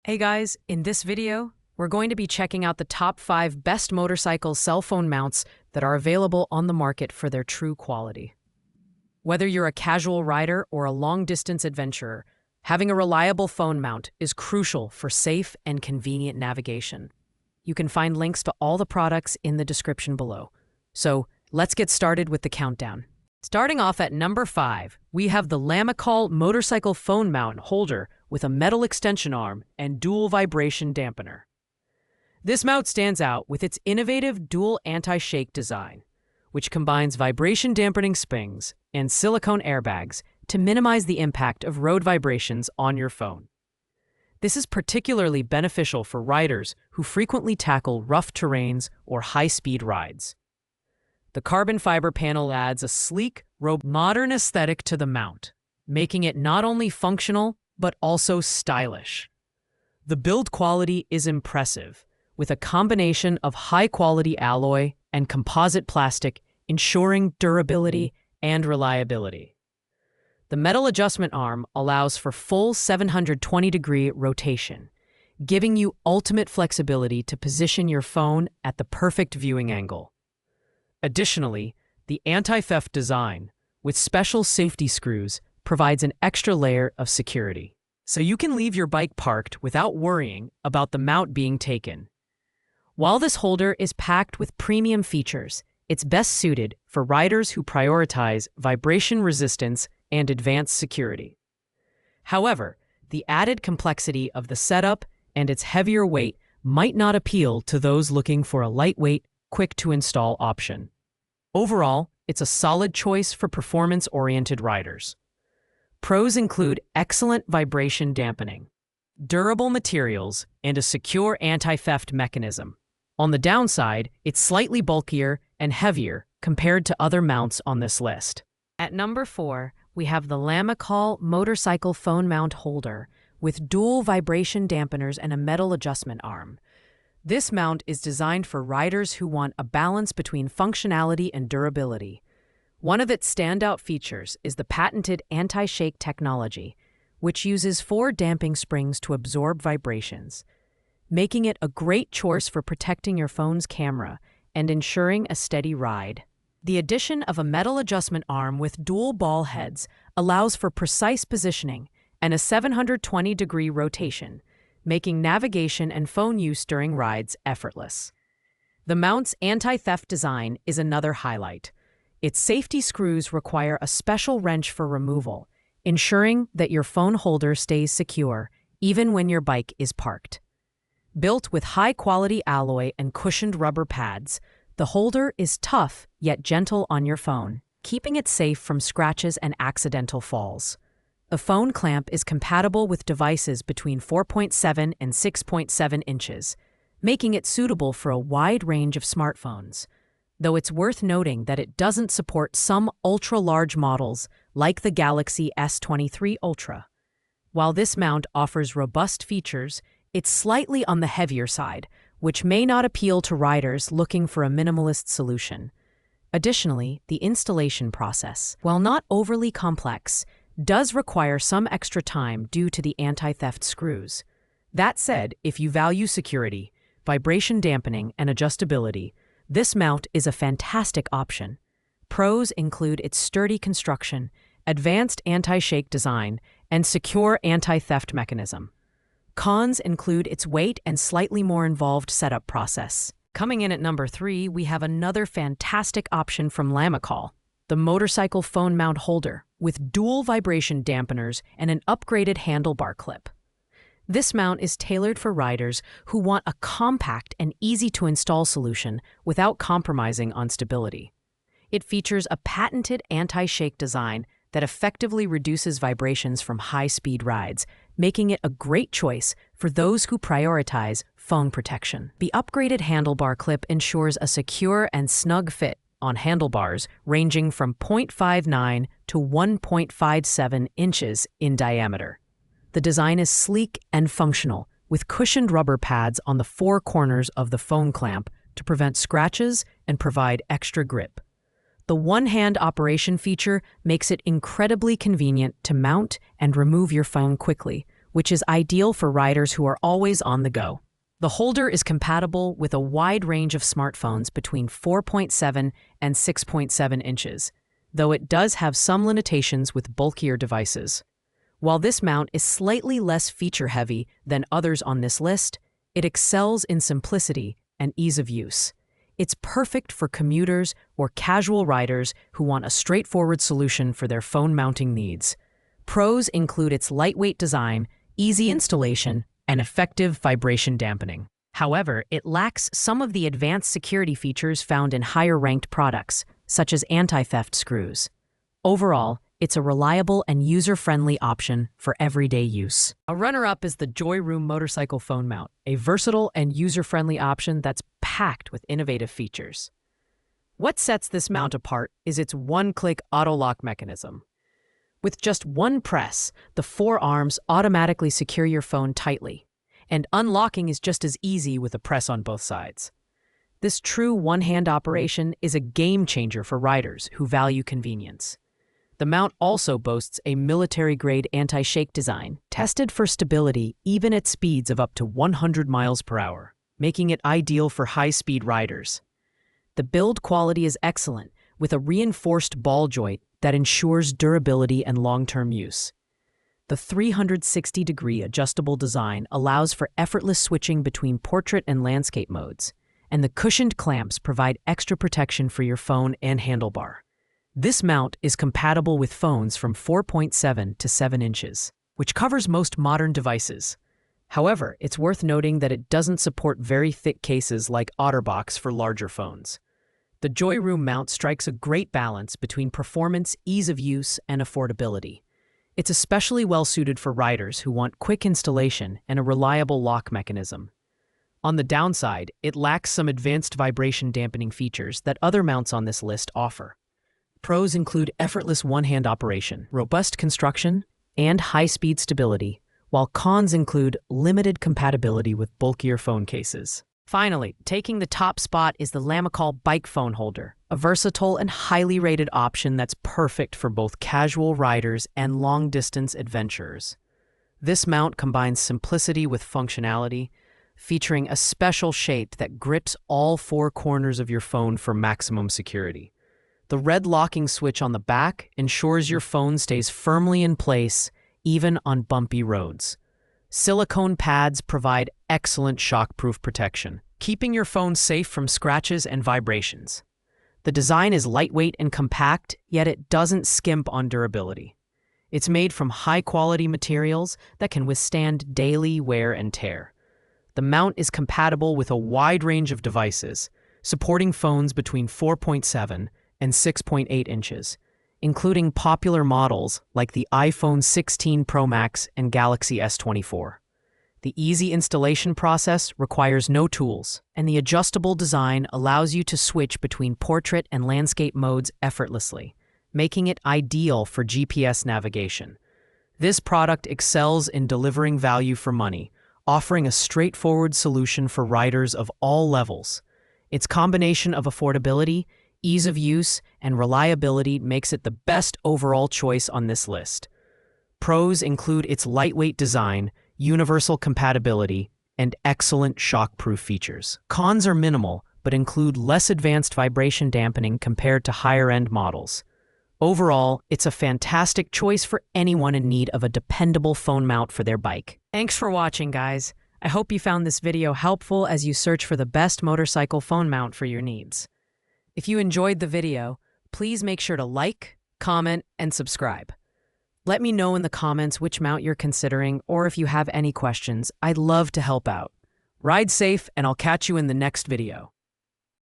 Hey guys, in this video, we're going to be checking out the top 5 best motorcycle cell phone mounts that are available on the market for their true quality. Whether you're a casual rider or a long-distance adventurer, having a reliable phone mount is crucial for safe and convenient navigation. You can find links to all the products in the description below. So, let's get started with the countdown. Starting off at number 5, we have the Lamicall motorcycle phone mount holder with a metal extension arm and dual vibration dampener. This mount stands out with its innovative dual anti-shake design, which combines vibration dampening springs and silicone airbags to minimize the impact of road vibrations on your phone. This is particularly beneficial for riders who frequently tackle rough terrains or high-speed rides. The carbon fiber panel adds a sleek, modern aesthetic to the mount, making it not only functional but also stylish. The build quality is impressive, with a combination of high-quality alloy and composite plastic ensuring durability and reliability. The metal adjustment arm allows for full 720-degree rotation, giving you ultimate flexibility to position your phone at the perfect viewing angle. Additionally, the anti-theft design, with special safety screws, provides an extra layer of security, so you can leave your bike parked without worrying about the mount being taken. While this holder is packed with premium features, it's best suited for riders who prioritize vibration resistance and advanced security. However, the added complexity of the setup and its heavier weight might not appeal to those looking for a lightweight, quick-to-install option. Overall, it's a solid choice for performance-oriented riders. Pros include excellent vibration dampening, durable materials, and a secure anti-theft mechanism. On the downside, it's slightly bulkier and heavier compared to other mounts on this list. At number 4, we have the Lamicall motorcycle phone mount holder with dual vibration dampeners and a metal adjustment arm. This mount is designed for riders who want a balance between functionality and durability. One of its standout features is the patented anti-shake technology, which uses 4 damping springs to absorb vibrations, making it a great choice for protecting your phone's camera and ensuring a steady ride. The addition of a metal adjustment arm with dual ball heads allows for precise positioning and a 720-degree rotation, making navigation and phone use during rides effortless. The mount's anti-theft design is another highlight. Its safety screws require a special wrench for removal, ensuring that your phone holder stays secure even when your bike is parked. Built with high-quality alloy and cushioned rubber pads, the holder is tough yet gentle on your phone, keeping it safe from scratches and accidental falls. The phone clamp is compatible with devices between 4.7 and 6.7 inches, making it suitable for a wide range of smartphones, though it's worth noting that it doesn't support some ultra-large models like the Galaxy S23 Ultra. While this mount offers robust features, it's slightly on the heavier side, which may not appeal to riders looking for a minimalist solution. Additionally, the installation process, while not overly complex, does require some extra time due to the anti-theft screws. That said, if you value security, vibration dampening, and adjustability, this mount is a fantastic option. Pros include its sturdy construction, advanced anti-shake design, and secure anti-theft mechanism. Cons include its weight and slightly more involved setup process. Coming in at number 3, we have another fantastic option from Lamicall, the motorcycle phone mount holder with dual vibration dampeners and an upgraded handlebar clip. This mount is tailored for riders who want a compact and easy-to-install solution without compromising on stability. It features a patented anti-shake design that effectively reduces vibrations from high-speed rides, making it a great choice for those who prioritize phone protection. The upgraded handlebar clip ensures a secure and snug fit on handlebars ranging from 0.59 to 1.57 inches in diameter. The design is sleek and functional, with cushioned rubber pads on the 4 corners of the phone clamp to prevent scratches and provide extra grip. The one-hand operation feature makes it incredibly convenient to mount and remove your phone quickly which is ideal for riders who are always on the go. The holder is compatible with a wide range of smartphones between 4.7 and 6.7 inches, though it does have some limitations with bulkier devices. While this mount is slightly less feature-heavy than others on this list, it excels in simplicity and ease of use. It's perfect for commuters or casual riders who want a straightforward solution for their phone mounting needs. Pros include its lightweight design, easy installation, and effective vibration dampening. However, it lacks some of the advanced security features found in higher-ranked products, such as anti-theft screws. Overall, it's a reliable and user-friendly option for everyday use. A runner-up is the Joy Room motorcycle phone mount, a versatile and user-friendly option that's packed with innovative features. What sets this mount apart is its one-click auto-lock mechanism. With just one press, the four arms automatically secure your phone tightly, and unlocking is just as easy with a press on both sides. This true one-hand operation is a game-changer for riders who value convenience. The mount also boasts a military-grade anti-shake design, tested for stability even at speeds of up to 100 miles per hour, making it ideal for high-speed riders. The build quality is excellent, with a reinforced ball joint that ensures durability and long-term use. The 360-degree adjustable design allows for effortless switching between portrait and landscape modes, and the cushioned clamps provide extra protection for your phone and handlebar. This mount is compatible with phones from 4.7 to 7 inches, which covers most modern devices. However, it's worth noting that it doesn't support very thick cases like OtterBox for larger phones. The Joy Room mount strikes a great balance between performance, ease of use, and affordability. It's especially well-suited for riders who want quick installation and a reliable lock mechanism. On the downside, it lacks some advanced vibration dampening features that other mounts on this list offer. Pros include effortless one-hand operation, robust construction, and high-speed stability, while cons include limited compatibility with bulkier phone cases. Finally, taking the top spot is the Lamicall bike phone holder, a versatile and highly rated option that's perfect for both casual riders and long-distance adventurers. This mount combines simplicity with functionality, featuring a special shape that grips all four corners of your phone for maximum security. The red locking switch on the back ensures your phone stays firmly in place, even on bumpy roads. Silicone pads provide excellent shockproof protection, keeping your phone safe from scratches and vibrations. The design is lightweight and compact, yet it doesn't skimp on durability. It's made from high-quality materials that can withstand daily wear and tear. The mount is compatible with a wide range of devices, supporting phones between 4.7 and 6.8 inches, including popular models like the iPhone 16 Pro Max and Galaxy S24. The easy installation process requires no tools, and the adjustable design allows you to switch between portrait and landscape modes effortlessly, making it ideal for GPS navigation. This product excels in delivering value for money, offering a straightforward solution for riders of all levels. Its combination of affordability, ease of use, and reliability makes it the best overall choice on this list. Pros include its lightweight design, universal compatibility, and excellent shockproof features. Cons are minimal, but include less advanced vibration dampening compared to higher-end models. Overall, it's a fantastic choice for anyone in need of a dependable phone mount for their bike. Thanks for watching, guys. I hope you found this video helpful as you search for the best motorcycle phone mount for your needs. If you enjoyed the video, please make sure to like, comment, and subscribe. Let me know in the comments which mount you're considering, or if you have any questions. I'd love to help out. Ride safe, and I'll catch you in the next video.